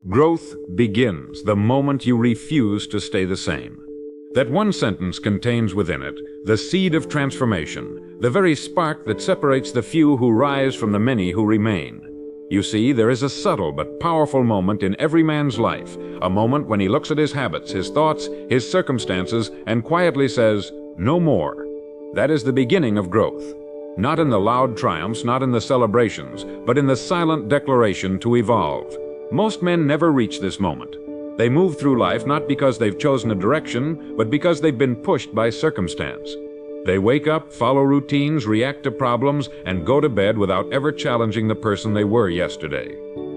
Growth begins the moment you refuse to stay the same. That one sentence contains within it the seed of transformation, the very spark that separates the few who rise from the many who remain. You see, there is a subtle but powerful moment in every man's life, a moment when he looks at his habits, his thoughts, his circumstances, and quietly says, "No more." That is the beginning of growth. Not in the loud triumphs, not in the celebrations, but in the silent declaration to evolve. Most men never reach this moment. They move through life not because they've chosen a direction, but because they've been pushed by circumstance. They wake up, follow routines, react to problems, and go to bed without ever challenging the person they were yesterday.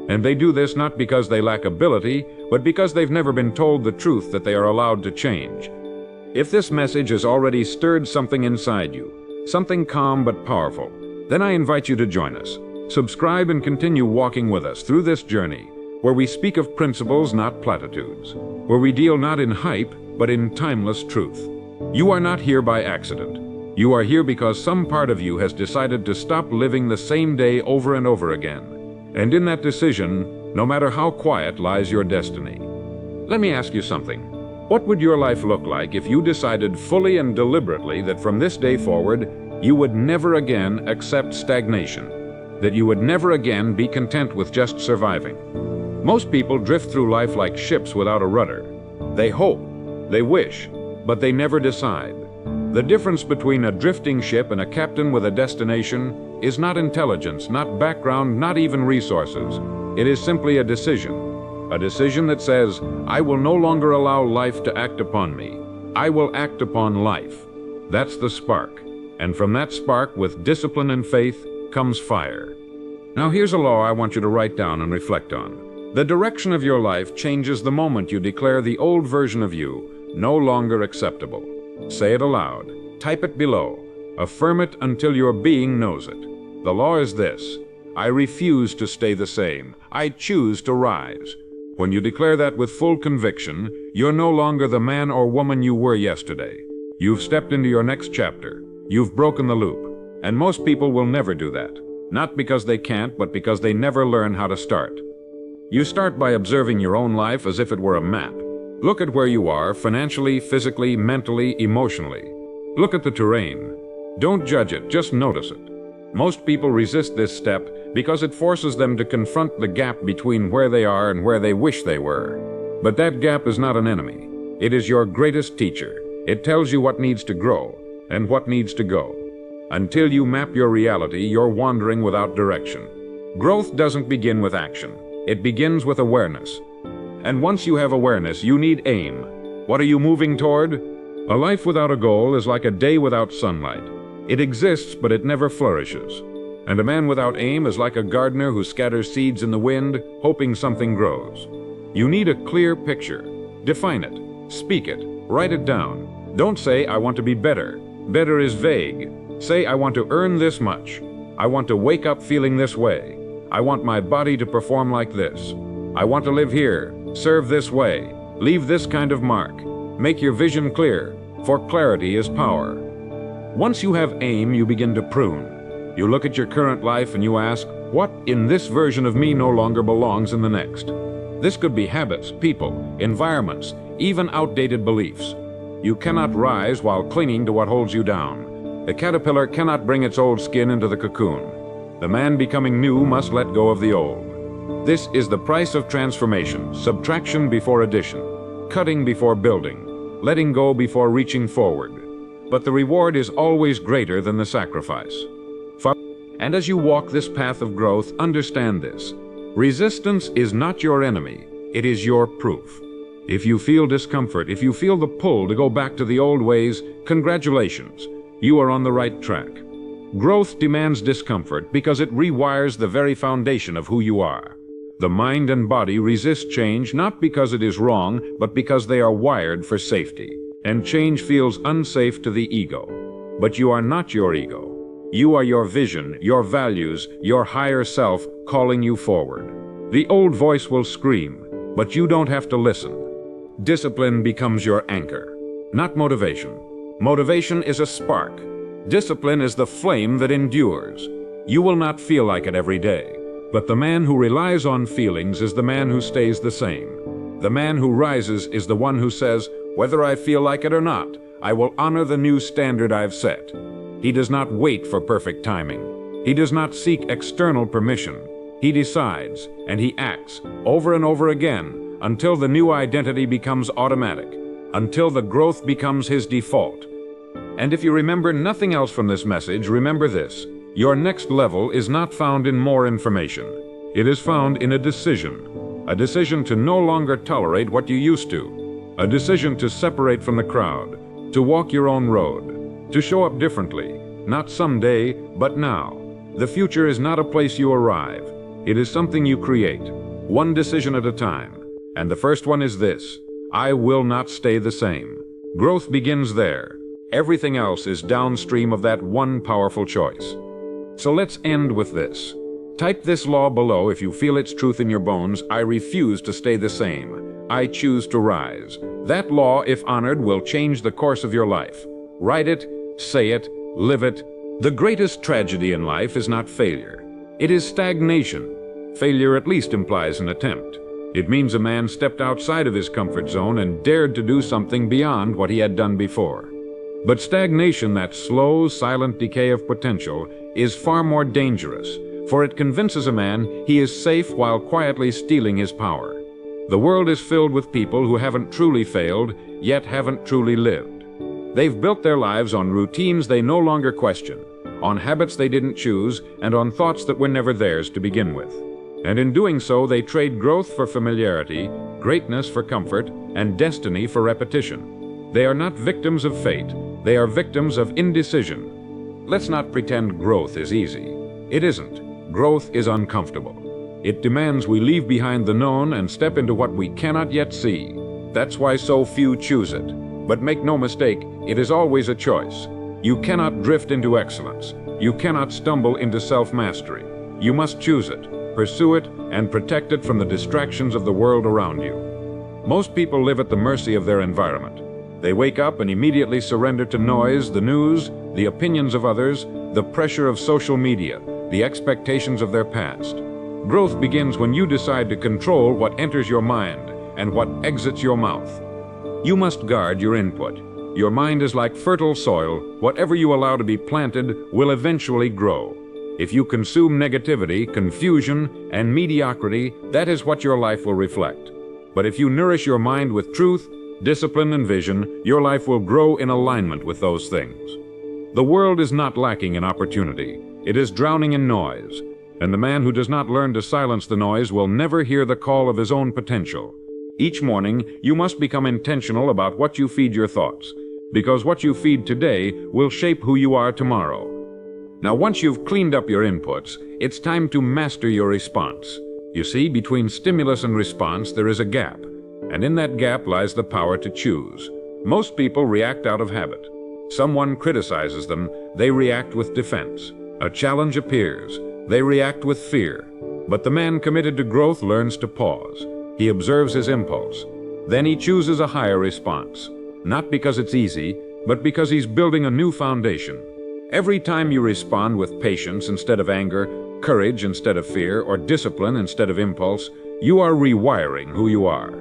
And they do this not because they lack ability, but because they've never been told the truth that they are allowed to change. If this message has already stirred something inside you, something calm but powerful, then I invite you to join us. Subscribe and continue walking with us through this journey, where we speak of principles, not platitudes, where we deal not in hype, but in timeless truth. You are not here by accident. You are here because some part of you has decided to stop living the same day over and over again. And in that decision, no matter how quiet, lies your destiny. Let me ask you something. What would your life look like if you decided fully and deliberately that from this day forward, you would never again accept stagnation, that you would never again be content with just surviving? Most people drift through life like ships without a rudder. They hope, they wish, but they never decide. The difference between a drifting ship and a captain with a destination is not intelligence, not background, not even resources. It is simply a decision. A decision that says, I will no longer allow life to act upon me. I will act upon life. That's the spark. And from that spark, with discipline and faith, comes fire. Now here's a law I want you to write down and reflect on. The direction of your life changes the moment you declare the old version of you no longer acceptable. Say it aloud. Type it below. Affirm it until your being knows it. The law is this: I refuse to stay the same. I choose to rise. When you declare that with full conviction, you're no longer the man or woman you were yesterday. You've stepped into your next chapter. You've broken the loop. And most people will never do that. Not because they can't, but because they never learn how to start. You start by observing your own life as if it were a map. Look at where you are financially, physically, mentally, emotionally. Look at the terrain. Don't judge it, just notice it. Most people resist this step because it forces them to confront the gap between where they are and where they wish they were. But that gap is not an enemy. It is your greatest teacher. It tells you what needs to grow and what needs to go. Until you map your reality, you're wandering without direction. Growth doesn't begin with action. It begins with awareness. And once you have awareness, you need aim. What are you moving toward? A life without a goal is like a day without sunlight. It exists, but it never flourishes. And a man without aim is like a gardener who scatters seeds in the wind, hoping something grows. You need a clear picture. Define it. Speak it. Write it down. Don't say, I want to be better. Better is vague. Say, I want to earn this much. I want to wake up feeling this way. I want my body to perform like this. I want to live here, serve this way, leave this kind of mark. Make your vision clear, for clarity is power. Once you have aim, you begin to prune. You look at your current life and you ask, what in this version of me no longer belongs in the next? This could be habits, people, environments, even outdated beliefs. You cannot rise while clinging to what holds you down. The caterpillar cannot bring its old skin into the cocoon. The man becoming new must let go of the old. This is the price of transformation: subtraction before addition, cutting before building, letting go before reaching forward. But the reward is always greater than the sacrifice. And as you walk this path of growth, understand this. Resistance is not your enemy, it is your proof. If you feel discomfort, if you feel the pull to go back to the old ways, congratulations, you are on the right track. Growth demands discomfort because it rewires the very foundation of who you are. The mind and body resist change not because it is wrong, but because they are wired for safety. And change feels unsafe to the ego. But you are not your ego. You are your vision, your values, your higher self calling you forward. The old voice will scream, but you don't have to listen. Discipline becomes your anchor, not motivation. Motivation is a spark. Discipline is the flame that endures. You will not feel like it every day, But the man who relies on feelings is the man who stays the same. The man who rises is the one who says, "Whether I feel like it or not, I will honor the new standard I've set." He does not wait for perfect timing. He does not seek external permission. He decides, and he acts, over and over again, until the new identity becomes automatic, until the growth becomes his default. And if you remember nothing else from this message, remember this: your next level is not found in more information. It is found in a decision to no longer tolerate what you used to, a decision to separate from the crowd, to walk your own road, to show up differently, not someday, but now. The future is not a place you arrive. It is something you create, one decision at a time. And the first one is this: I will not stay the same. Growth begins there. Everything else is downstream of that one powerful choice. So let's end with this. Type this law below if you feel its truth in your bones. I refuse to stay the same. I choose to rise. That law, if honored, will change the course of your life. Write it, say it, live it. The greatest tragedy in life is not failure. It is stagnation. Failure at least implies an attempt. It means a man stepped outside of his comfort zone and dared to do something beyond what he had done before. But stagnation, that slow, silent decay of potential, is far more dangerous, for it convinces a man he is safe while quietly stealing his power. The world is filled with people who haven't truly failed, yet haven't truly lived. They've built their lives on routines they no longer question, on habits they didn't choose, and on thoughts that were never theirs to begin with. And in doing so, they trade growth for familiarity, greatness for comfort, and destiny for repetition. They are not victims of fate. They are victims of indecision. Let's not pretend growth is easy. It isn't. Growth is uncomfortable. It demands we leave behind the known and step into what we cannot yet see. That's why so few choose it. But make no mistake, it is always a choice. You cannot drift into excellence. You cannot stumble into self-mastery. You must choose it, pursue it, and protect it from the distractions of the world around you. Most people live at the mercy of their environment. They wake up and immediately surrender to noise, the news, the opinions of others, the pressure of social media, the expectations of their past. Growth begins when you decide to control what enters your mind and what exits your mouth. You must guard your input. Your mind is like fertile soil. Whatever you allow to be planted will eventually grow. If you consume negativity, confusion, and mediocrity, that is what your life will reflect. But if you nourish your mind with truth, discipline, and vision, your life will grow in alignment with those things. The world is not lacking in opportunity. It is drowning in noise. And the man who does not learn to silence the noise will never hear the call of his own potential. Each morning, you must become intentional about what you feed your thoughts, because what you feed today will shape who you are tomorrow. Now, once you've cleaned up your inputs, it's time to master your response. You see, between stimulus and response, there is a gap, and in that gap lies the power to choose. Most people react out of habit. Someone criticizes them, they react with defense. A challenge appears, they react with fear. But the man committed to growth learns to pause. He observes his impulse. Then he chooses a higher response, not because it's easy, but because he's building a new foundation. Every time you respond with patience instead of anger, courage instead of fear, or discipline instead of impulse, you are rewiring who you are.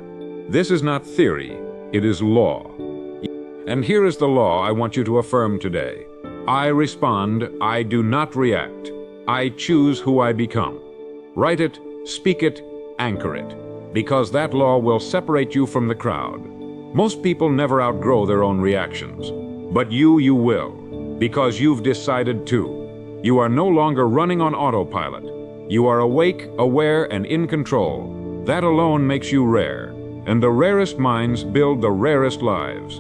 This is not theory, it is law. And here is the law I want you to affirm today. I respond, I do not react. I choose who I become. Write it, speak it, anchor it, because that law will separate you from the crowd. Most people never outgrow their own reactions, but you will, because you've decided to. You are no longer running on autopilot. You are awake, aware, and in control. That alone makes you rare, and the rarest minds build the rarest lives.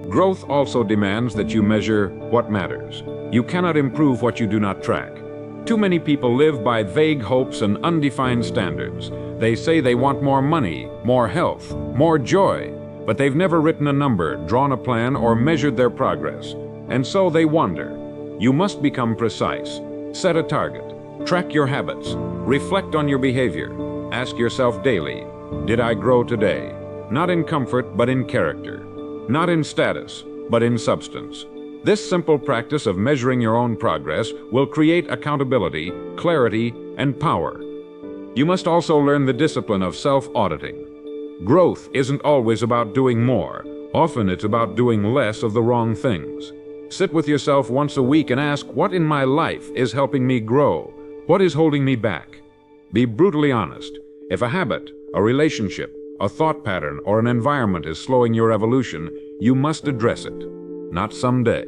Growth also demands that you measure what matters. You cannot improve what you do not track. Too many people live by vague hopes and undefined standards. They say they want more money, more health, more joy, but they've never written a number, drawn a plan, or measured their progress. And so they wander. You must become precise. Set a target. Track your habits. Reflect on your behavior. Ask yourself daily, did I grow today? Not in comfort, but in character. Not in status, but in substance. This simple practice of measuring your own progress will create accountability, clarity, and power. You must also learn the discipline of self-auditing. Growth isn't always about doing more. Often it's about doing less of the wrong things. Sit with yourself once a week and ask, what in my life is helping me grow? What is holding me back? Be brutally honest. If a habit, a relationship, a thought pattern, or an environment is slowing your evolution, you must address it. Not someday.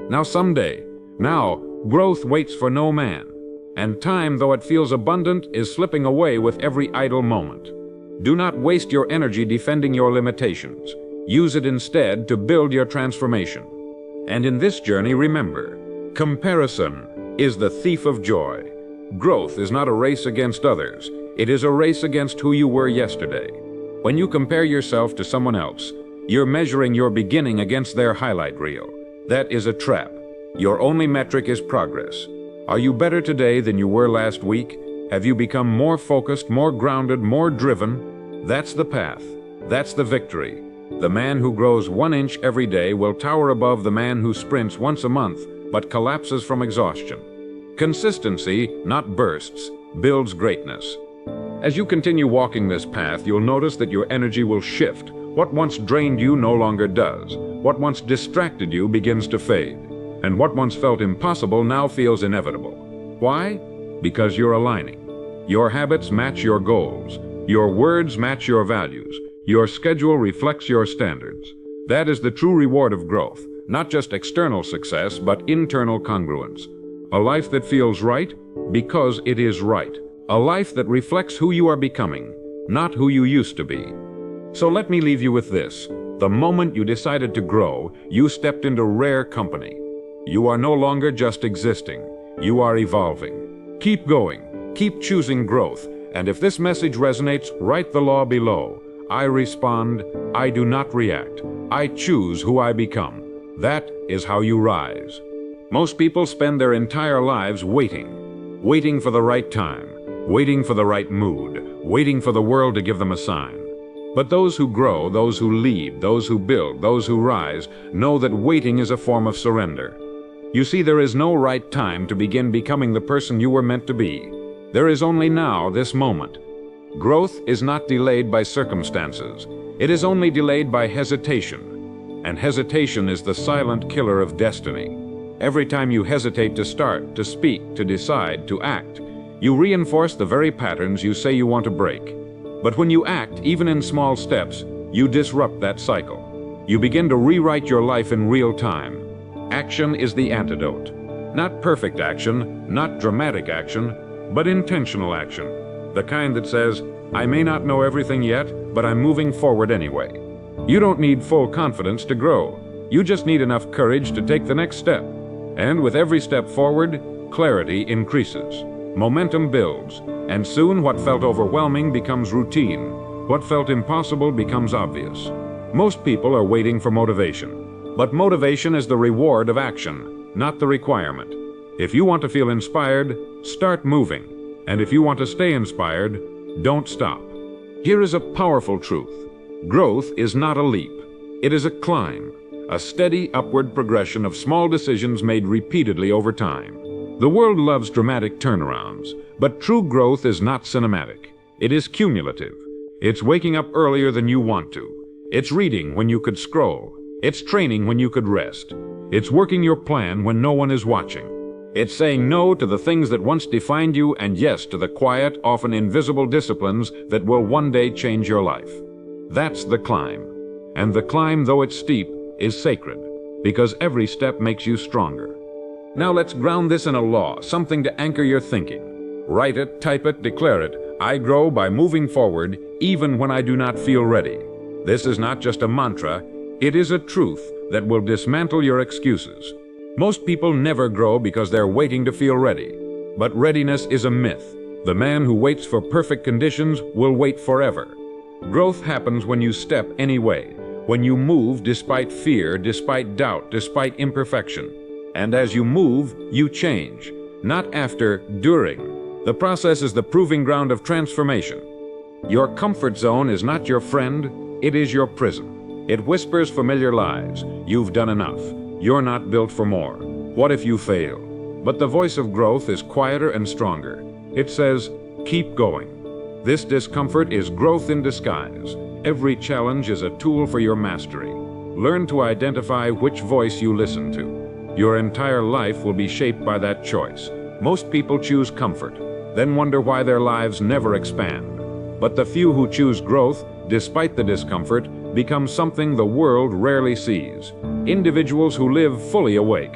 Now someday. Now, growth waits for no man. And time, though it feels abundant, is slipping away with every idle moment. Do not waste your energy defending your limitations. Use it instead to build your transformation. And in this journey, remember, comparison is the thief of joy. Growth is not a race against others. It is a race against who you were yesterday. When you compare yourself to someone else, you're measuring your beginning against their highlight reel. That is a trap. Your only metric is progress. Are you better today than you were last week? Have you become more focused, more grounded, more driven? That's the path. That's the victory. The man who grows 1 inch every day will tower above the man who sprints once a month but collapses from exhaustion. Consistency, not bursts, builds greatness. As you continue walking this path, you'll notice that your energy will shift. What once drained you no longer does. What once distracted you begins to fade. And what once felt impossible now feels inevitable. Why? Because you're aligning. Your habits match your goals. Your words match your values. Your schedule reflects your standards. That is the true reward of growth, not just external success, but internal congruence. A life that feels right because it is right. A life that reflects who you are becoming, not who you used to be. So let me leave you with this. The moment you decided to grow, you stepped into rare company. You are no longer just existing. You are evolving. Keep going. Keep choosing growth. And if this message resonates, write the law below. I respond. I do not react. I choose who I become. That is how you rise. Most people spend their entire lives waiting. Waiting for the right time. Waiting for the right mood. Waiting for the world to give them a sign. But those who grow, those who lead, those who build, those who rise, know that waiting is a form of surrender. You see, there is no right time to begin becoming the person you were meant to be. There is only now, this moment. Growth is not delayed by circumstances. It is only delayed by hesitation. And hesitation is the silent killer of destiny. Every time you hesitate to start, to speak, to decide, to act, you reinforce the very patterns you say you want to break. But when you act, even in small steps, you disrupt that cycle. You begin to rewrite your life in real time. Action is the antidote. Not perfect action, not dramatic action, but intentional action. The kind that says, I may not know everything yet, but I'm moving forward anyway. You don't need full confidence to grow. You just need enough courage to take the next step. And with every step forward, clarity increases. Momentum builds, and soon what felt overwhelming becomes routine. What felt impossible becomes obvious. Most people are waiting for motivation. But motivation is the reward of action, not the requirement. If you want to feel inspired, start moving. And if you want to stay inspired, don't stop. Here is a powerful truth. Growth is not a leap. It is a climb, a steady upward progression of small decisions made repeatedly over time. The world loves dramatic turnarounds, but true growth is not cinematic. It is cumulative. It's waking up earlier than you want to. It's reading when you could scroll. It's training when you could rest. It's working your plan when no one is watching. It's saying no to the things that once defined you and yes to the quiet, often invisible disciplines that will one day change your life. That's the climb. And the climb, though it's steep, is sacred, because every step makes you stronger. Now let's ground this in a law, something to anchor your thinking. Write it, type it, declare it. I grow by moving forward, even when I do not feel ready. This is not just a mantra, it is a truth that will dismantle your excuses. Most people never grow because they're waiting to feel ready. But readiness is a myth. The man who waits for perfect conditions will wait forever. Growth happens when you step anyway, when you move despite fear, despite doubt, despite imperfection. And as you move, you change. Not after, during. The process is the proving ground of transformation. Your comfort zone is not your friend, it is your prison. It whispers familiar lies. You've done enough. You're not built for more. What if you fail? But the voice of growth is quieter and stronger. It says, keep going. This discomfort is growth in disguise. Every challenge is a tool for your mastery. Learn to identify which voice you listen to. Your entire life will be shaped by that choice. Most people choose comfort, then wonder why their lives never expand. But the few who choose growth, despite the discomfort, become something the world rarely sees. Individuals who live fully awake.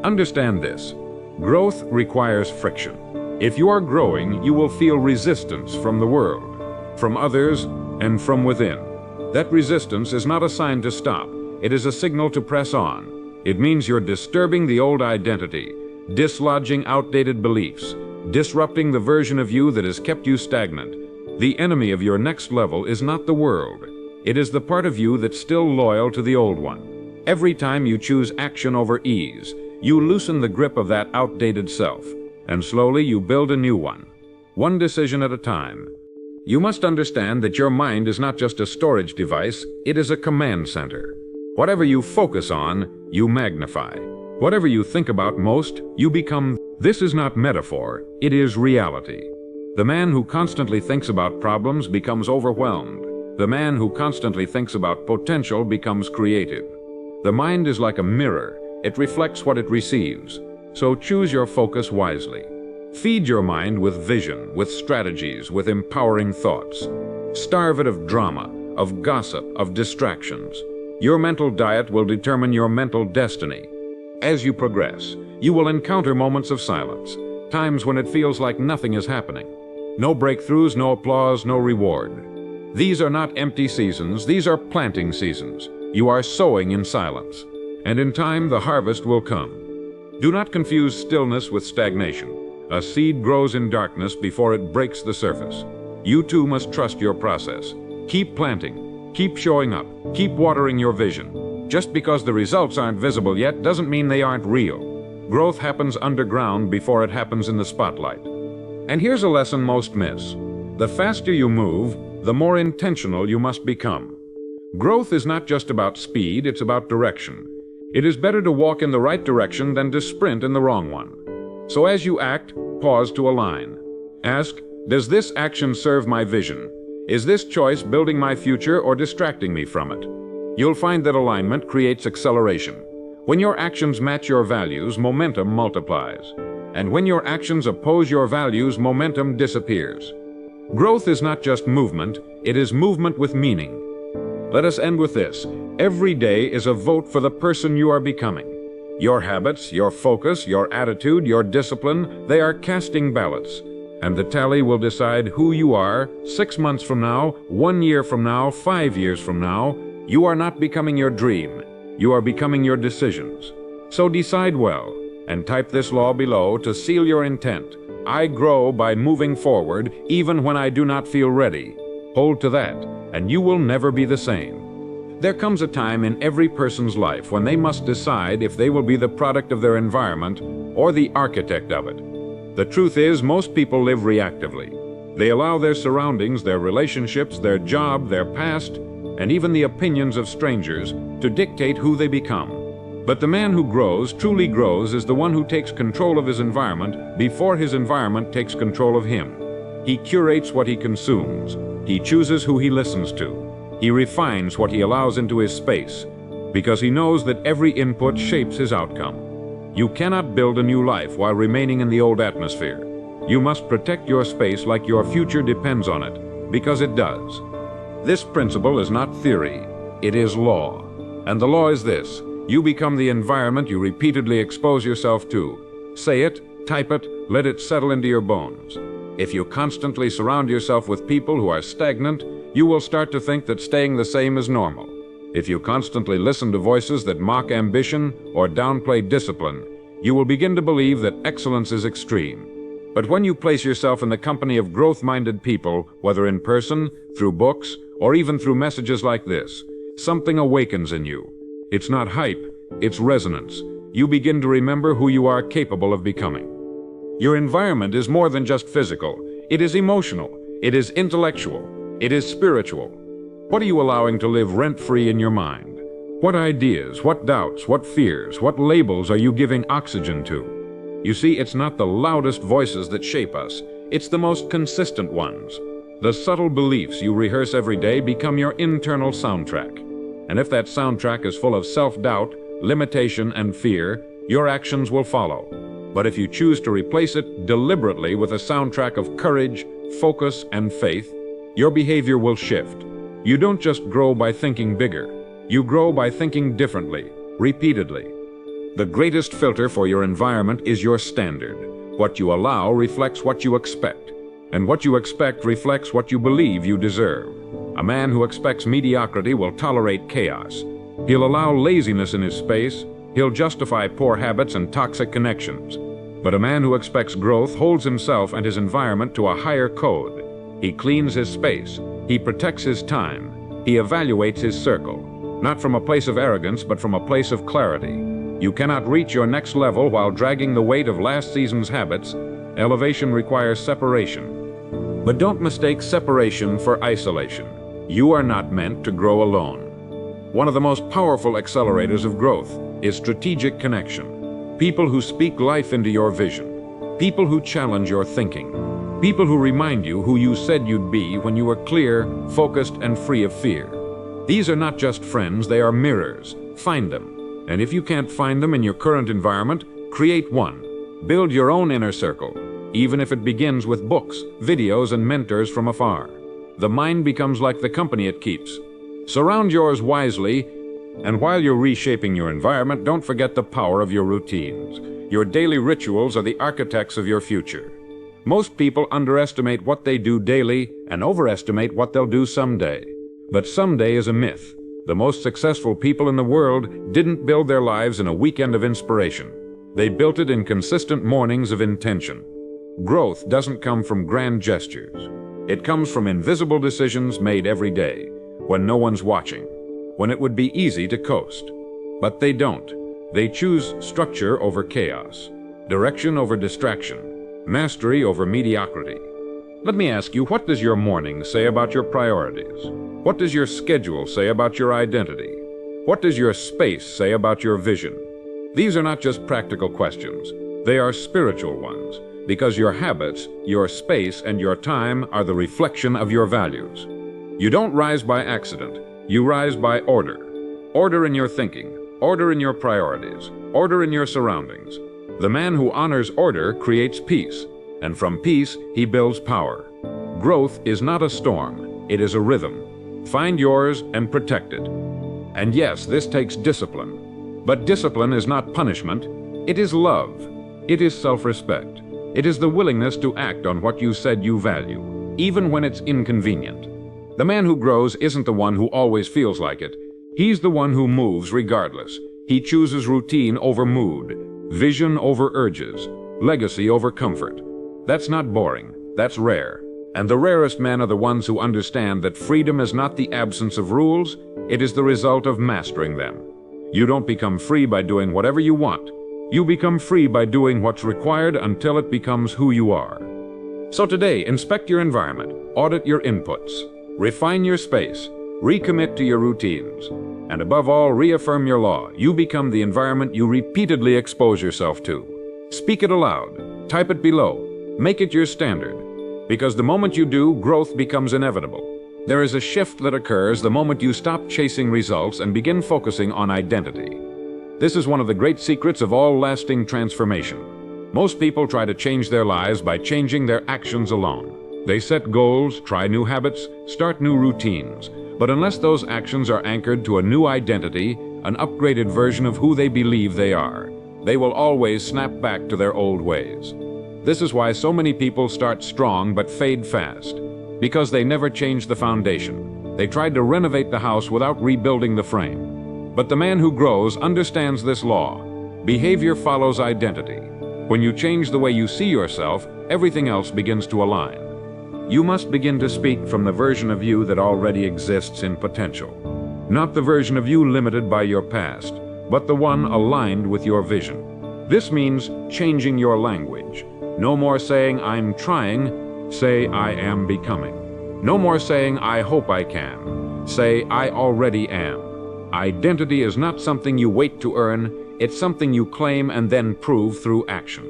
Understand this. Growth requires friction. If you are growing, you will feel resistance from the world, from others, and from within. That resistance is not a sign to stop. It is a signal to press on. It means you're disturbing the old identity, dislodging outdated beliefs, disrupting the version of you that has kept you stagnant. The enemy of your next level is not the world. It is the part of you that's still loyal to the old one. Every time you choose action over ease, you loosen the grip of that outdated self, and slowly you build a new one decision at a time. You must understand that your mind is not just a storage device, it is a command center. Whatever you focus on, you magnify. Whatever you think about most, you become. This is not metaphor, it is reality. The man who constantly thinks about problems becomes overwhelmed. The man who constantly thinks about potential becomes creative. The mind is like a mirror. It reflects what it receives. So choose your focus wisely. Feed your mind with vision, with strategies, with empowering thoughts. Starve it of drama, of gossip, of distractions. Your mental diet will determine your mental destiny. As you progress, you will encounter moments of silence, times when it feels like nothing is happening. No breakthroughs, no applause, no reward. These are not empty seasons, these are planting seasons. You are sowing in silence, and in time the harvest will come. Do not confuse stillness with stagnation. A seed grows in darkness before it breaks the surface. You too must trust your process. Keep planting, keep showing up, keep watering your vision. Just because the results aren't visible yet doesn't mean they aren't real. Growth happens underground before it happens in the spotlight. And here's a lesson most miss. The faster you move, the more intentional you must become. Growth is not just about speed, it's about direction. It is better to walk in the right direction than to sprint in the wrong one. So as you act, pause to align. Ask, does this action serve my vision? Is this choice building my future or distracting me from it? You'll find that alignment creates acceleration. When your actions match your values, momentum multiplies. And when your actions oppose your values, momentum disappears. Growth is not just movement, it is movement with meaning. Let us end with this. Every day is a vote for the person you are becoming. Your habits, your focus, your attitude, your discipline, they are casting ballots. And the tally will decide who you are 6 months from now, 1 year from now, 5 years from now. You are not becoming your dream. You are becoming your decisions. So decide well, and type this law below to seal your intent. I grow by moving forward, even when I do not feel ready. Hold to that, and you will never be the same. There comes a time in every person's life when they must decide if they will be the product of their environment or the architect of it. The truth is, most people live reactively. They allow their surroundings, their relationships, their job, their past, and even the opinions of strangers to dictate who they become. But the man who grows, truly grows, is the one who takes control of his environment before his environment takes control of him. He curates what he consumes. He chooses who he listens to. He refines what he allows into his space, because he knows that every input shapes his outcome. You cannot build a new life while remaining in the old atmosphere. You must protect your space like your future depends on it, because it does. This principle is not theory, it is law. And the law is this: you become the environment you repeatedly expose yourself to. Say it, type it, let it settle into your bones. If you constantly surround yourself with people who are stagnant, you will start to think that staying the same is normal. If you constantly listen to voices that mock ambition or downplay discipline, you will begin to believe that excellence is extreme. But when you place yourself in the company of growth-minded people, whether in person, through books, or even through messages like this, something awakens in you. It's not hype, it's resonance. You begin to remember who you are capable of becoming. Your environment is more than just physical. It is emotional, it is intellectual, it is spiritual. What are you allowing to live rent-free in your mind? What ideas, what doubts, what fears, what labels are you giving oxygen to? You see, it's not the loudest voices that shape us, it's the most consistent ones. The subtle beliefs you rehearse every day become your internal soundtrack. And if that soundtrack is full of self-doubt, limitation, and fear, your actions will follow. But if you choose to replace it deliberately with a soundtrack of courage, focus, and faith, your behavior will shift. You don't just grow by thinking bigger. You grow by thinking differently, repeatedly. The greatest filter for your environment is your standard. What you allow reflects what you expect, and what you expect reflects what you believe you deserve. A man who expects mediocrity will tolerate chaos. He'll allow laziness in his space. He'll justify poor habits and toxic connections. But a man who expects growth holds himself and his environment to a higher code. He cleans his space. He protects his time. He evaluates his circle, not from a place of arrogance, but from a place of clarity. You cannot reach your next level while dragging the weight of last season's habits. Elevation requires separation. But don't mistake separation for isolation. You are not meant to grow alone. One of the most powerful accelerators of growth is strategic connection. People who speak life into your vision. People who challenge your thinking. People who remind you who you said you'd be when you were clear, focused, and free of fear. These are not just friends, they are mirrors. Find them. And if you can't find them in your current environment, create one. Build your own inner circle, even if it begins with books, videos, and mentors from afar. The mind becomes like the company it keeps. Surround yours wisely, and while you're reshaping your environment, don't forget the power of your routines. Your daily rituals are the architects of your future. Most people underestimate what they do daily and overestimate what they'll do someday. But someday is a myth. The most successful people in the world didn't build their lives in a weekend of inspiration. They built it in consistent mornings of intention. Growth doesn't come from grand gestures. It comes from invisible decisions made every day, when no one's watching, when it would be easy to coast. But they don't. They choose structure over chaos, direction over distraction, mastery over mediocrity. Let me ask you, what does your morning say about your priorities? What does your schedule say about your identity? What does your space say about your vision? These are not just practical questions. They are spiritual ones, because your habits, your space, and your time are the reflection of your values. You don't rise by accident. You rise by order. Order in your thinking, order in your priorities, order in your surroundings. The man who honors order creates peace, and from peace he builds power. Growth is not a storm, it is a rhythm. Find yours and protect it. And yes, this takes discipline. But discipline is not punishment, it is love. It is self-respect. It is the willingness to act on what you said you value, even when it's inconvenient. The man who grows isn't the one who always feels like it. He's the one who moves regardless. He chooses routine over mood, vision over urges, legacy over comfort. That's not boring, that's rare. And the rarest men are the ones who understand that freedom is not the absence of rules, it is the result of mastering them. You don't become free by doing whatever you want. You become free by doing what's required until it becomes who you are. So today, inspect your environment, audit your inputs, refine your space, recommit to your routines, and above all, reaffirm your law. You become the environment you repeatedly expose yourself to. Speak it aloud, type it below, make it your standard, because the moment you do, growth becomes inevitable. There is a shift that occurs the moment you stop chasing results and begin focusing on identity. This is one of the great secrets of all lasting transformation. Most people try to change their lives by changing their actions alone. They set goals, try new habits, start new routines. But unless those actions are anchored to a new identity, an upgraded version of who they believe they are, they will always snap back to their old ways. This is why so many people start strong but fade fast, because they never changed the foundation. They tried to renovate the house without rebuilding the frame. But the man who grows understands this law. Behavior follows identity. When you change the way you see yourself, everything else begins to align. You must begin to speak from the version of you that already exists in potential. Not the version of you limited by your past, but the one aligned with your vision. This means changing your language. No more saying, "I'm trying," say, "I am becoming." No more saying, "I hope I can." Say, "I already am." Identity is not something you wait to earn, it's something you claim and then prove through action.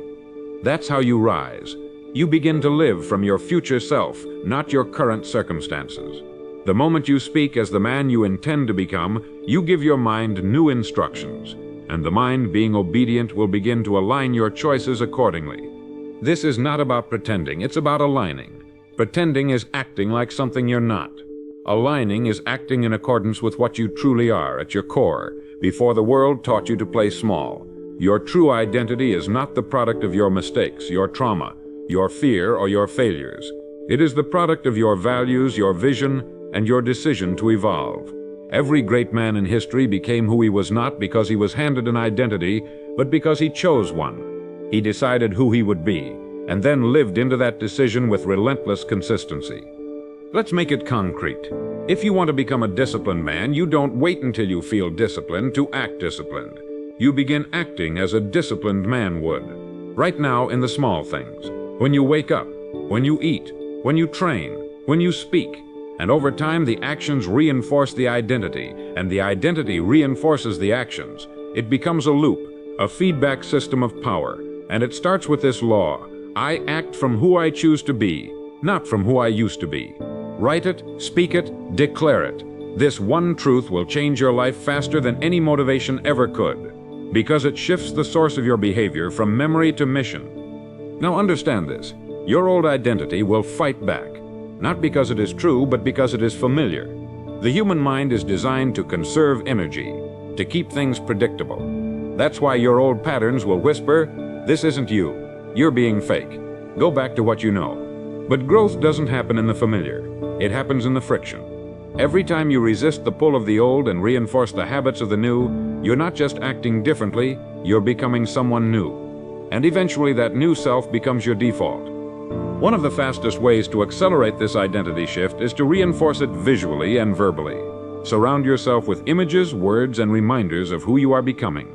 That's how you rise, You begin to live from your future self, not your current circumstances. The moment you speak as the man you intend to become, you give your mind new instructions, and the mind, being obedient, will begin to align your choices accordingly. This is not about pretending, it's about aligning. Pretending is acting like something you're not. Aligning is acting in accordance with what you truly are at your core, before the world taught you to play small. Your true identity is not the product of your mistakes, your trauma, your fear, or your failures. It is the product of your values, your vision, and your decision to evolve. Every great man in history became who he was not because he was handed an identity, but because he chose one. He decided who he would be, and then lived into that decision with relentless consistency. Let's make it concrete. If you want to become a disciplined man, you don't wait until you feel disciplined to act disciplined. You begin acting as a disciplined man would. Right now, in the small things. When you wake up, when you eat, when you train, when you speak. And over time, the actions reinforce the identity, and the identity reinforces the actions. It becomes a loop, a feedback system of power, and it starts with this law: I act from who I choose to be, not from who I used to be. Write it, speak it, declare it. This one truth will change your life faster than any motivation ever could, because it shifts the source of your behavior from memory to mission. Now understand this: your old identity will fight back. Not because it is true, but because it is familiar. The human mind is designed to conserve energy, to keep things predictable. That's why your old patterns will whisper, "This isn't you. You're being fake. Go back to what you know." But growth doesn't happen in the familiar. It happens in the friction. Every time you resist the pull of the old and reinforce the habits of the new, you're not just acting differently, you're becoming someone new. And eventually that new self becomes your default. One of the fastest ways to accelerate this identity shift is to reinforce it visually and verbally. Surround yourself with images, words, and reminders of who you are becoming.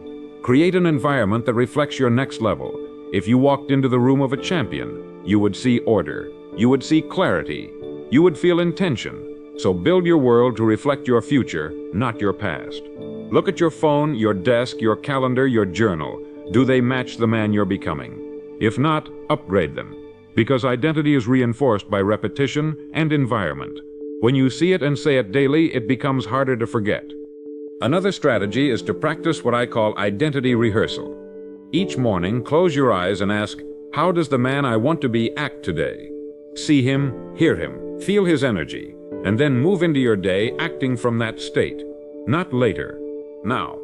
Create an environment that reflects your next level. If you walked into the room of a champion, you would see order. You would see clarity. You would feel intention. So build your world to reflect your future, not your past. Look at your phone, your desk, your calendar, your journal. Do they match the man you're becoming? If not, upgrade them. Because identity is reinforced by repetition and environment. When you see it and say it daily, it becomes harder to forget. Another strategy is to practice what I call identity rehearsal. Each morning, close your eyes and ask, how does the man I want to be act today? See him, hear him, feel his energy, and then move into your day acting from that state, not later. Now,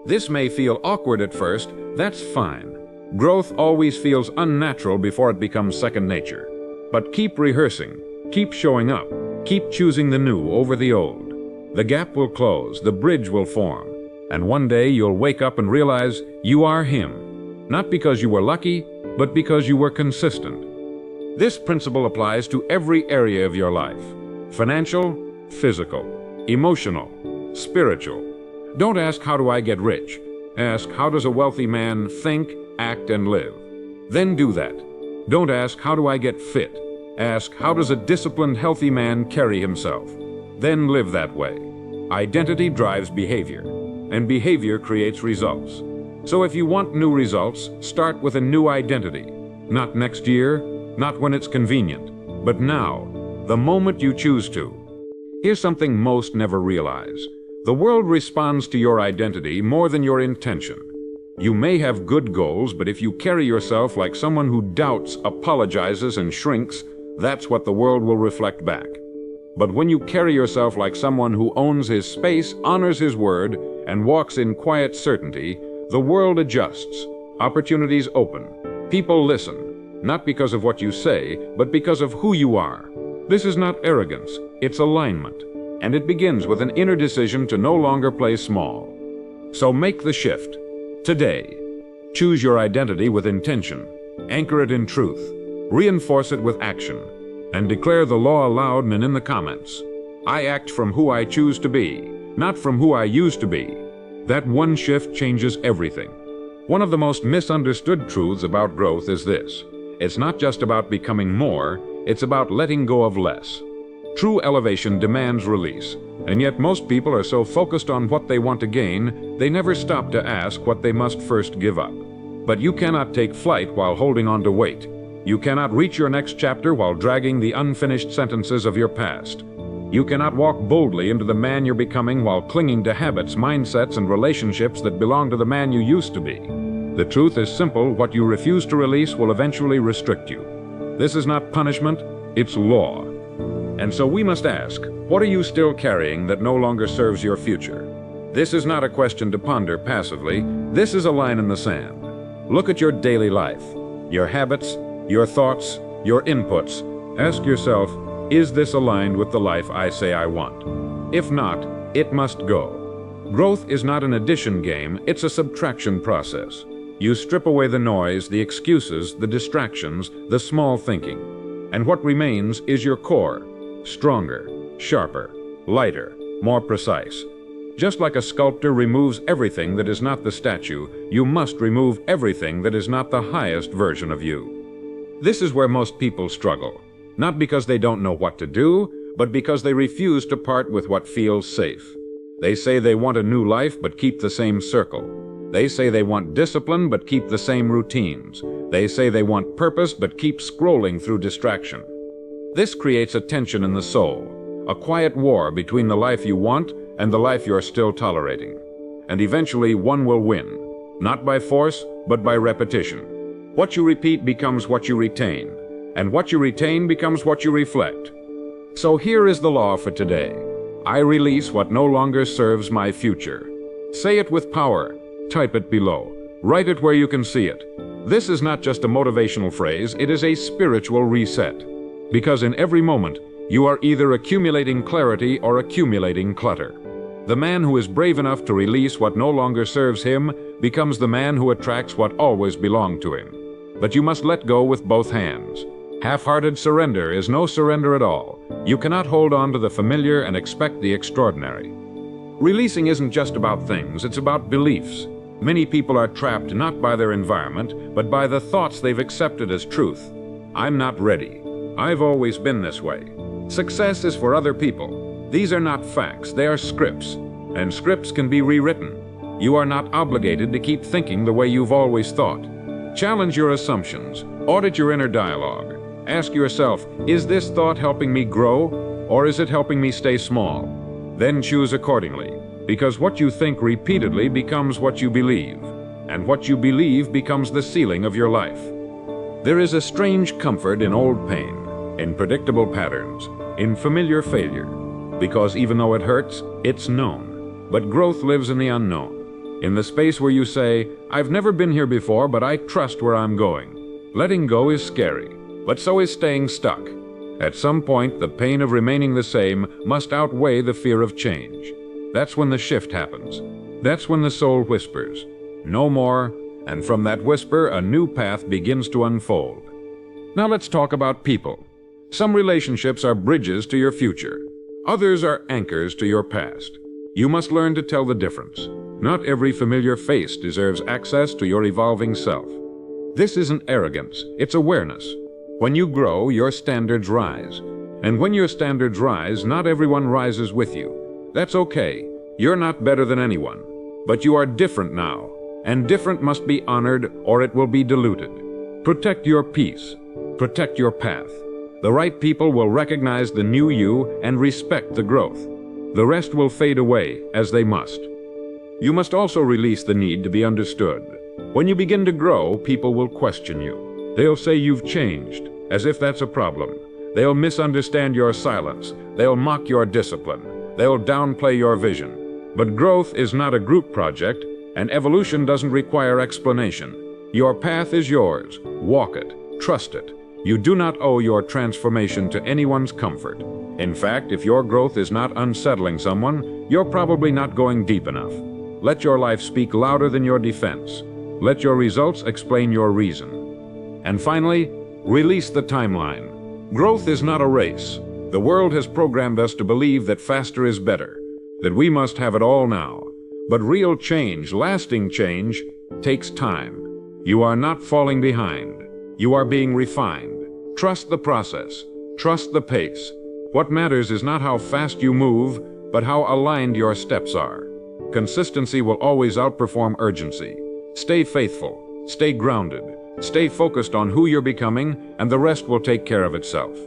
this may feel awkward at first. That's fine. Growth always feels unnatural before it becomes second nature. But keep rehearsing, keep showing up, keep choosing the new over the old. The gap will close, the bridge will form, and one day you'll wake up and realize you are him. Not because you were lucky, but because you were consistent. This principle applies to every area of your life: financial, physical, emotional, spiritual. Don't ask, how do I get rich? Ask, how does a wealthy man think, act, and live? Then do that. Don't ask, how do I get fit? Ask, how does a disciplined, healthy man carry himself? Then live that way. Identity drives behavior, and behavior creates results. So if you want new results, start with a new identity. Not next year, not when it's convenient, but now, the moment you choose to. Here's something most never realize. The world responds to your identity more than your intention. You may have good goals, but if you carry yourself like someone who doubts, apologizes, and shrinks, that's what the world will reflect back. But when you carry yourself like someone who owns his space, honors his word, and walks in quiet certainty, the world adjusts. Opportunities open. People listen, not because of what you say, but because of who you are. This is not arrogance, it's alignment. And it begins with an inner decision to no longer play small. So make the shift. Today. Choose your identity with intention. Anchor it in truth. Reinforce it with action. And declare the law aloud and in the comments. I act from who I choose to be, not from who I used to be. That one shift changes everything. One of the most misunderstood truths about growth is this: it's not just about becoming more, it's about letting go of less. True elevation demands release, and yet most people are so focused on what they want to gain, they never stop to ask what they must first give up. But you cannot take flight while holding on to weight. You cannot reach your next chapter while dragging the unfinished sentences of your past. You cannot walk boldly into the man you're becoming while clinging to habits, mindsets, and relationships that belong to the man you used to be. The truth is simple: what you refuse to release will eventually restrict you. This is not punishment, it's law. And so we must ask, what are you still carrying that no longer serves your future? This is not a question to ponder passively. This is a line in the sand. Look at your daily life, your habits, your thoughts, your inputs. Ask yourself, is this aligned with the life I say I want? If not, it must go. Growth is not an addition game, it's a subtraction process. You strip away the noise, the excuses, the distractions, the small thinking. And what remains is your core. Stronger, sharper, lighter, more precise. Just like a sculptor removes everything that is not the statue, you must remove everything that is not the highest version of you. This is where most people struggle, not because they don't know what to do, but because they refuse to part with what feels safe. They say they want a new life but keep the same circle. They say they want discipline but keep the same routines. They say they want purpose but keep scrolling through distraction. This creates a tension in the soul, a quiet war between the life you want and the life you're still tolerating. And eventually one will win, not by force, but by repetition. What you repeat becomes what you retain, and what you retain becomes what you reflect. So here is the law for today. I release what no longer serves my future. Say it with power. Type it below. Write it where you can see it. This is not just a motivational phrase, it is a spiritual reset. Because in every moment, you are either accumulating clarity or accumulating clutter. The man who is brave enough to release what no longer serves him becomes the man who attracts what always belonged to him. But you must let go with both hands. Half-hearted surrender is no surrender at all. You cannot hold on to the familiar and expect the extraordinary. Releasing isn't just about things, it's about beliefs. Many people are trapped not by their environment, but by the thoughts they've accepted as truth. I'm not ready. I've always been this way. Success is for other people. These are not facts, they are scripts. And scripts can be rewritten. You are not obligated to keep thinking the way you've always thought. Challenge your assumptions. Audit your inner dialogue. Ask yourself, is this thought helping me grow, or is it helping me stay small? Then choose accordingly, because what you think repeatedly becomes what you believe, and what you believe becomes the ceiling of your life. There is a strange comfort in old pain, in predictable patterns, in familiar failure, because even though it hurts, it's known. But growth lives in the unknown, in the space where you say, I've never been here before, but I trust where I'm going. Letting go is scary, but so is staying stuck. At some point, the pain of remaining the same must outweigh the fear of change. That's when the shift happens. That's when the soul whispers, no more, and from that whisper, a new path begins to unfold. Now let's talk about people. Some relationships are bridges to your future. Others are anchors to your past. You must learn to tell the difference. Not every familiar face deserves access to your evolving self. This isn't arrogance, it's awareness. When you grow, your standards rise. And when your standards rise, not everyone rises with you. That's okay. You're not better than anyone. But you are different now, and different must be honored or it will be diluted. Protect your peace. Protect your path. The right people will recognize the new you and respect the growth. The rest will fade away, as they must. You must also release the need to be understood. When you begin to grow, people will question you. They'll say you've changed, as if that's a problem. They'll misunderstand your silence. They'll mock your discipline. They'll downplay your vision. But growth is not a group project, and evolution doesn't require explanation. Your path is yours. Walk it. Trust it. You do not owe your transformation to anyone's comfort. In fact, if your growth is not unsettling someone, you're probably not going deep enough. Let your life speak louder than your defense. Let your results explain your reason. And finally, release the timeline. Growth is not a race. The world has programmed us to believe that faster is better, that we must have it all now. But real change, lasting change, takes time. You are not falling behind. You are being refined. Trust the process. Trust the pace. What matters is not how fast you move, but how aligned your steps are. Consistency will always outperform urgency. Stay faithful. Stay grounded. Stay focused on who you're becoming, and the rest will take care of itself.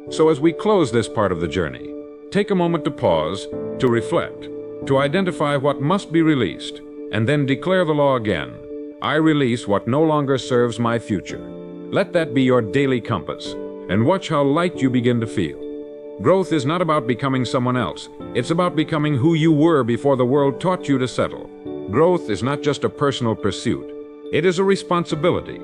So as we close this part of the journey, take a moment to pause, to reflect, to identify what must be released, and then declare the law again. I release what no longer serves my future. Let that be your daily compass, and watch how light you begin to feel. Growth is not about becoming someone else. It's about becoming who you were before the world taught you to settle. Growth is not just a personal pursuit. It is a responsibility.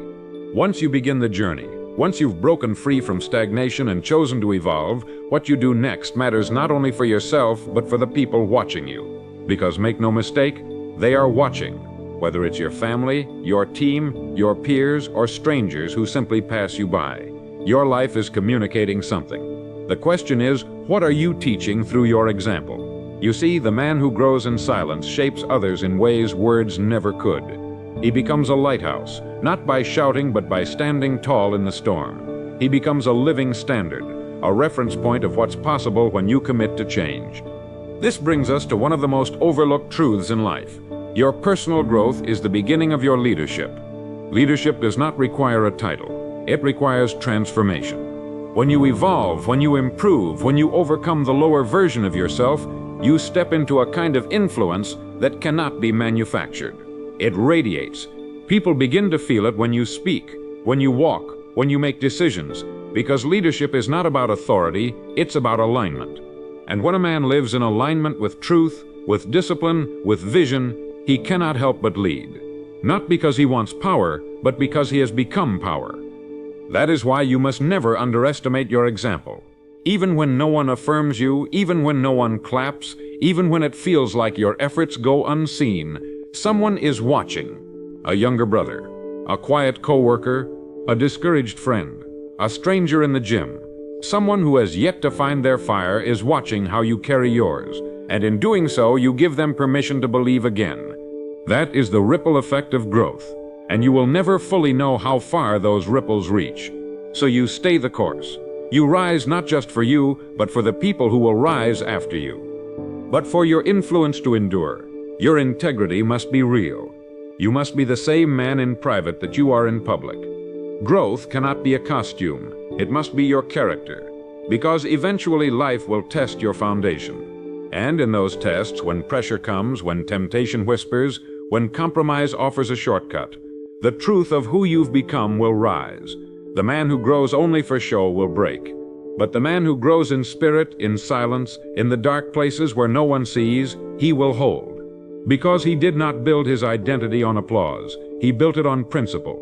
Once you begin the journey, once you've broken free from stagnation and chosen to evolve, what you do next matters not only for yourself, but for the people watching you. Because make no mistake, they are watching. Whether it's your family, your team, your peers, or strangers who simply pass you by. Your life is communicating something. The question is, what are you teaching through your example? You see, the man who grows in silence shapes others in ways words never could. He becomes a lighthouse, not by shouting but by standing tall in the storm. He becomes a living standard, a reference point of what's possible when you commit to change. This brings us to one of the most overlooked truths in life. Your personal growth is the beginning of your leadership. Leadership does not require a title. It requires transformation. When you evolve, when you improve, when you overcome the lower version of yourself, you step into a kind of influence that cannot be manufactured. It radiates. People begin to feel it when you speak, when you walk, when you make decisions, because leadership is not about authority, it's about alignment. And when a man lives in alignment with truth, with discipline, with vision, he cannot help but lead. Not because he wants power, but because he has become power. That is why you must never underestimate your example. Even when no one affirms you, even when no one claps, even when it feels like your efforts go unseen, someone is watching. A younger brother, a quiet coworker, a discouraged friend, a stranger in the gym. Someone who has yet to find their fire is watching how you carry yours, and in doing so, you give them permission to believe again. That is the ripple effect of growth. And you will never fully know how far those ripples reach. So you stay the course. You rise not just for you, but for the people who will rise after you. But for your influence to endure, your integrity must be real. You must be the same man in private that you are in public. Growth cannot be a costume. It must be your character. Because eventually life will test your foundation. And in those tests, when pressure comes, when temptation whispers, when compromise offers a shortcut, the truth of who you've become will rise. The man who grows only for show will break. But the man who grows in spirit, in silence, in the dark places where no one sees, he will hold. Because he did not build his identity on applause, he built it on principle.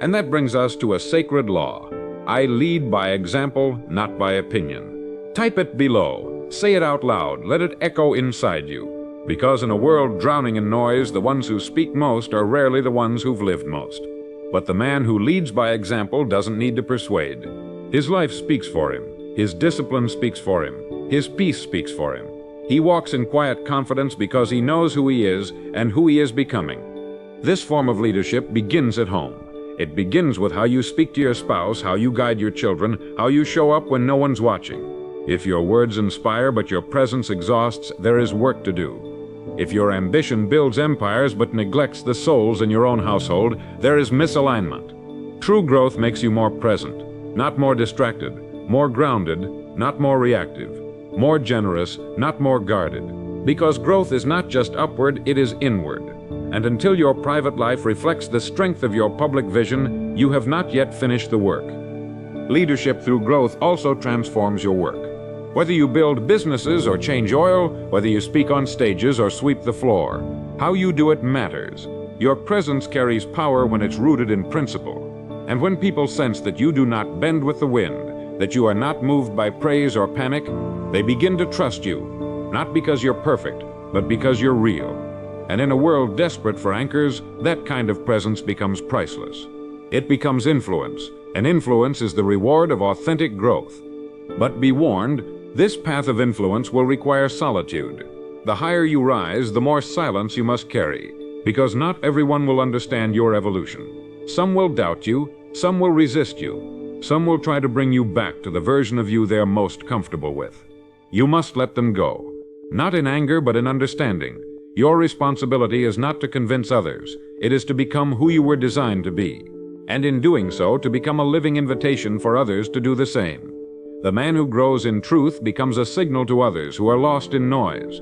And that brings us to a sacred law. I lead by example, not by opinion. Type it below. Say it out loud. Let it echo inside you. Because in a world drowning in noise, the ones who speak most are rarely the ones who've lived most. But the man who leads by example doesn't need to persuade. His life speaks for him. His discipline speaks for him. His peace speaks for him. He walks in quiet confidence because he knows who he is and who he is becoming. This form of leadership begins at home. It begins with how you speak to your spouse, how you guide your children, how you show up when no one's watching. If your words inspire but your presence exhausts, there is work to do. If your ambition builds empires but neglects the souls in your own household, there is misalignment. True growth makes you more present, not more distracted, more grounded, not more reactive, more generous, not more guarded. Because growth is not just upward, it is inward. And until your private life reflects the strength of your public vision, you have not yet finished the work. Leadership through growth also transforms your work. Whether you build businesses or change oil, whether you speak on stages or sweep the floor, how you do it matters. Your presence carries power when it's rooted in principle. And when people sense that you do not bend with the wind, that you are not moved by praise or panic, they begin to trust you, not because you're perfect, but because you're real. And in a world desperate for anchors, that kind of presence becomes priceless. It becomes influence, and influence is the reward of authentic growth. But be warned, this path of influence will require solitude. The higher you rise, the more silence you must carry, because not everyone will understand your evolution. Some will doubt you, some will resist you, some will try to bring you back to the version of you they're most comfortable with. You must let them go, not in anger but in understanding. Your responsibility is not to convince others, it is to become who you were designed to be. and in doing so to become a living invitation for others to do the same. The man who grows in truth becomes a signal to others who are lost in noise.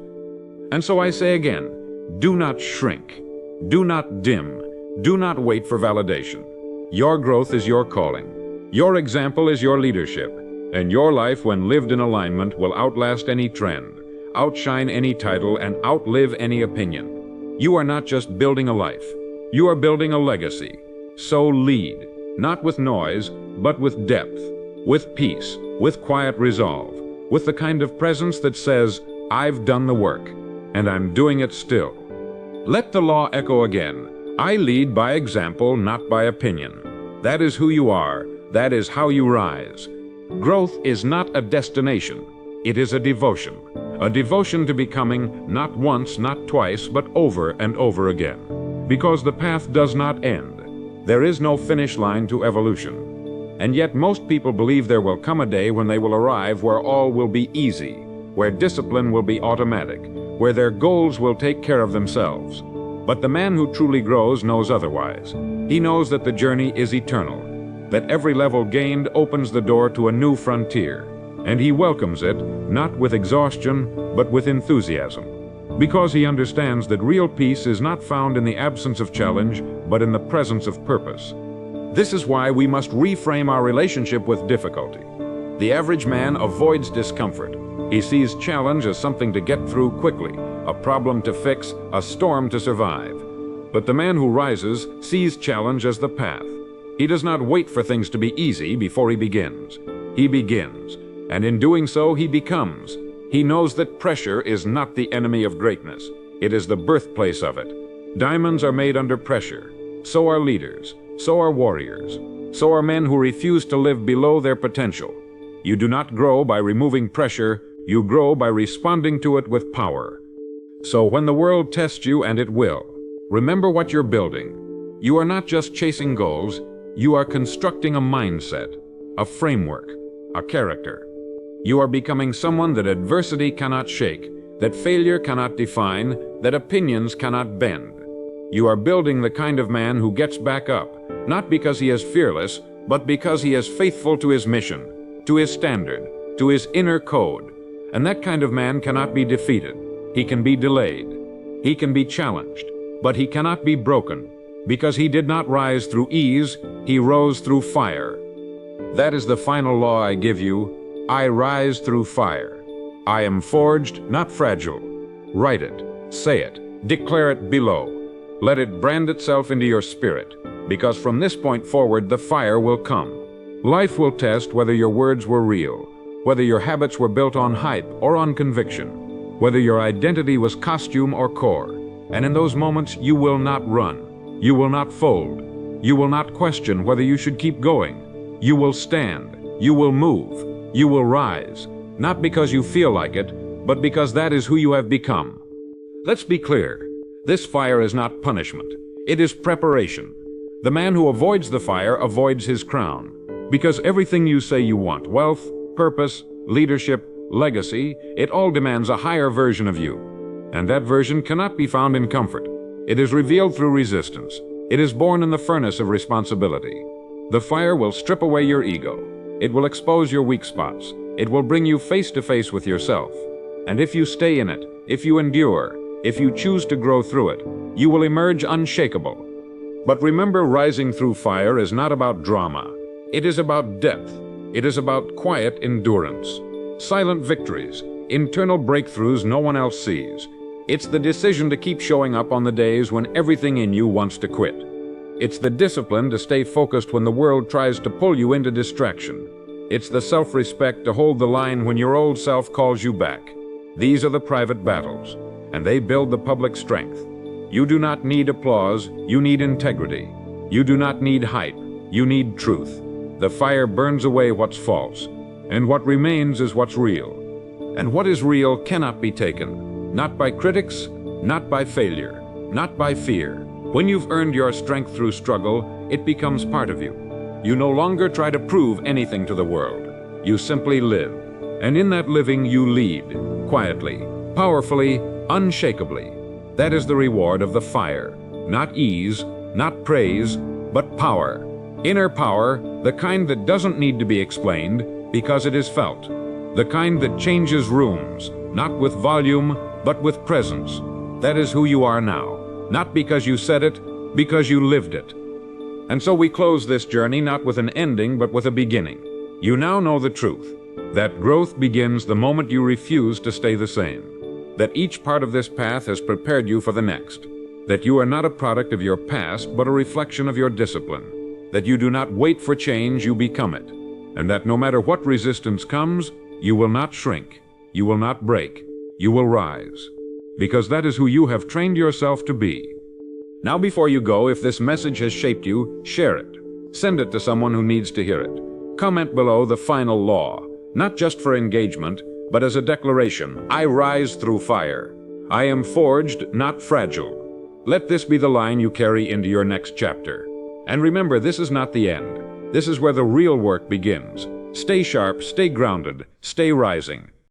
And so I say again, do not shrink, do not dim, do not wait for validation. Your growth is your calling. Your example is your leadership, and your life, when lived in alignment, will outlast any trend, outshine any title, and outlive any opinion. You are not just building a life, you are building a legacy. So lead, not with noise, but with depth, with peace, with quiet resolve, with the kind of presence that says, I've done the work, and I'm doing it still. Let the law echo again. I lead by example, not by opinion. That is who you are. That is how you rise. Growth is not a destination. It is a devotion to becoming not once, not twice, but over and over again. Because the path does not end. There is no finish line to evolution. And yet most people believe there will come a day when they will arrive where all will be easy, where discipline will be automatic, where their goals will take care of themselves. But the man who truly grows knows otherwise. He knows that the journey is eternal, that every level gained opens the door to a new frontier, and he welcomes it not with exhaustion, but with enthusiasm, because he understands that real peace is not found in the absence of challenge, but in the presence of purpose. This is why we must reframe our relationship with difficulty. The average man avoids discomfort. He sees challenge as something to get through quickly, a problem to fix, a storm to survive. But the man who rises sees challenge as the path. He does not wait for things to be easy before he begins. He begins, and in doing so he becomes. He knows that pressure is not the enemy of greatness. It is the birthplace of it. Diamonds are made under pressure. So are leaders. So are warriors. So are men who refuse to live below their potential. You do not grow by removing pressure. You grow by responding to it with power. So when the world tests you, and it will, remember what you're building. You are not just chasing goals. You are constructing a mindset, a framework, a character. You are becoming someone that adversity cannot shake, that failure cannot define, that opinions cannot bend. You are building the kind of man who gets back up, not because he is fearless, but because he is faithful to his mission, to his standard, to his inner code. And that kind of man cannot be defeated. He can be delayed. He can be challenged, but he cannot be broken, because he did not rise through ease, he rose through fire. That is the final law I give you. I rise through fire. I am forged, not fragile. Write it, say it, declare it below. Let it brand itself into your spirit, because from this point forward the fire will come. Life will test whether your words were real, whether your habits were built on hype or on conviction, whether your identity was costume or core. And in those moments you will not run, you will not fold, you will not question whether you should keep going. You will stand, you will move, you will rise, not because you feel like it, but because that is who you have become. Let's be clear. This fire is not punishment. It is preparation. The man who avoids the fire avoids his crown. Because everything you say you want, wealth, purpose, leadership, legacy, it all demands a higher version of you. And that version cannot be found in comfort. It is revealed through resistance. It is born in the furnace of responsibility. The fire will strip away your ego. It will expose your weak spots. It will bring you face to face with yourself. And if you stay in it, if you endure, if you choose to grow through it, you will emerge unshakable. But remember, rising through fire is not about drama. It is about depth. It is about quiet endurance, silent victories, internal breakthroughs no one else sees. It's the decision to keep showing up on the days when everything in you wants to quit. It's the discipline to stay focused when the world tries to pull you into distraction. It's the self-respect to hold the line when your old self calls you back. These are the private battles, and they build the public strength. You do not need applause, you need integrity. You do not need hype, you need truth. The fire burns away what's false, and what remains is what's real. And what is real cannot be taken, not by critics, not by failure, not by fear. When you've earned your strength through struggle, it becomes part of you. You no longer try to prove anything to the world. You simply live. And in that living you lead, quietly, powerfully, unshakably. That is the reward of the fire. Not ease, not praise, but power. Inner power, the kind that doesn't need to be explained because it is felt. The kind that changes rooms, not with volume, but with presence. That is who you are now, not because you said it, because you lived it. And so we close this journey not with an ending, but with a beginning. You now know the truth, that growth begins the moment you refuse to stay the same, that each part of this path has prepared you for the next, that you are not a product of your past, but a reflection of your discipline, that you do not wait for change, you become it, and that no matter what resistance comes, you will not shrink, you will not break, you will rise, because that is who you have trained yourself to be. Now before you go, if this message has shaped you, share it. Send it to someone who needs to hear it. Comment below the final law, not just for engagement, but as a declaration: I rise through fire. I am forged, not fragile. Let this be the line you carry into your next chapter. And remember, this is not the end. This is where the real work begins. Stay sharp, stay grounded, stay rising.